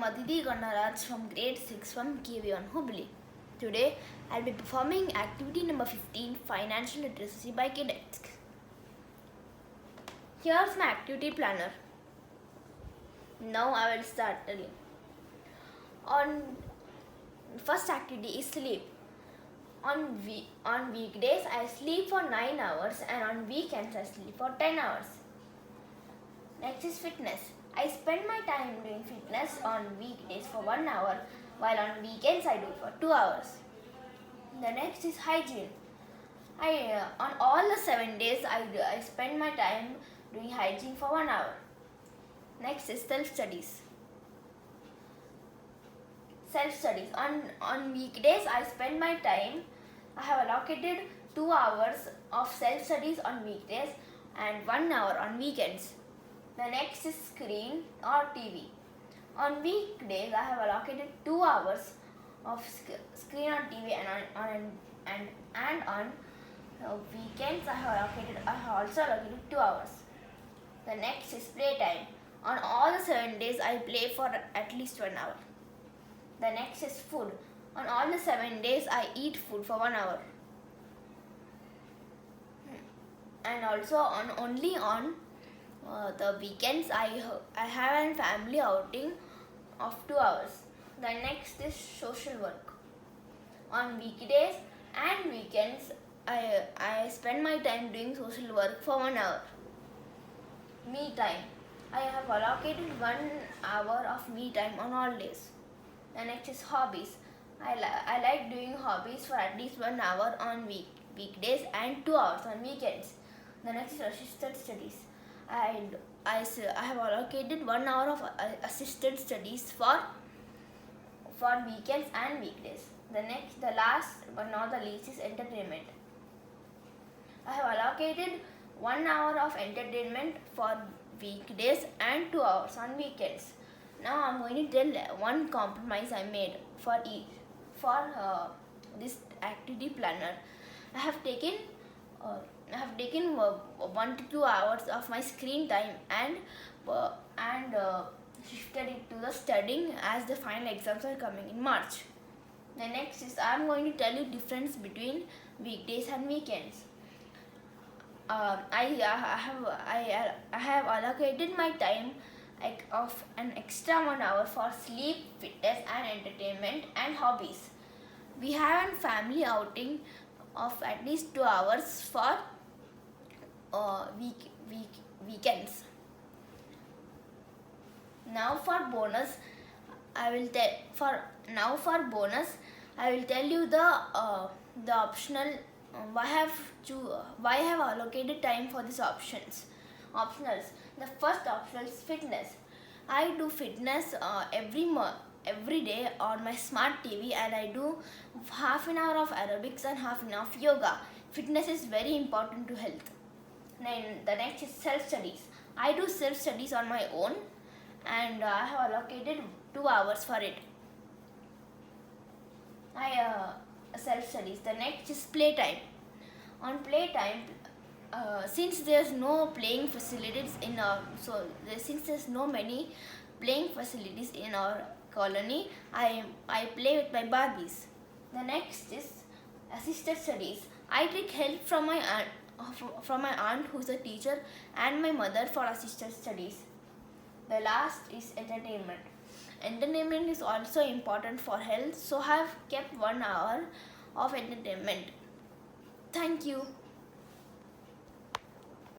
am Aditi Ganaraj from grade 6 from KV1 Hubli. Today I'll be performing activity number 15, Financial Literacy by Kidesk. Here's my activity planner. Now I will start telling. On first activity is sleep. On weekdays I sleep for 9 hours and on weekends I sleep for 10 hours. Next is fitness. I spend my time doing fitness on weekdays for 1 hour while on weekends I do for 2 hours. The next is hygiene. On all the 7 days I spend my time doing hygiene for 1 hour. Next is self-studies. Self-studies. On weekdays I spend my time. I have allocated 2 hours of self-studies on weekdays and 1 hour on weekends. The next is screen or TV. On weekdays I have allocated 2 hours of screen on TV and on weekends I have also allocated 2 hours. The next is playtime. On all the 7 days I play for at least 1 hour. The next is food. On all the 7 days I eat food for 1 hour. And also only on the weekends I have a family outing of 2 hours. The next is social work. On weekdays and weekends I spend my time doing social work for 1 hour. Me time. I have allocated 1 hour of me time on all days. The next is hobbies. I like doing hobbies for at least 1 hour on weekdays and 2 hours on weekends. The next is assisted studies. I have allocated 1 hour of assisted studies for weekends and weekdays. The last but not the least is entertainment. I have allocated 1 hour of entertainment for weekdays and 2 hours on weekends. Now I'm going to tell one compromise I made for this activity planner. I have taken 1 to 2 hours of my screen time and shifted it to the studying as the final exams are coming in March. The next is I am going to tell you difference between weekdays and weekends. I have allocated my time of an extra 1 hour for sleep, fitness and entertainment and hobbies. We have a family outing of at least 2 hours for weekends. Now for bonus, I will tell you the optional. Why I have allocated time for these optionals. The first optional is fitness. I do fitness every day on my smart TV and I do half an hour of aerobics and half an hour of yoga. Fitness is very important to health. Then the next is self-studies. I do self-studies on my own and I have allocated 2 hours for it. Self-studies. The next is playtime. On playtime, since there's no playing facilities since there's no many playing facilities in our colony, I play with my Barbies. The next is assisted studies. I take help from my aunt who's a teacher and my mother for assisted studies. The last is entertainment. Entertainment is also important for health, so I have kept 1 hour of entertainment. Thank you.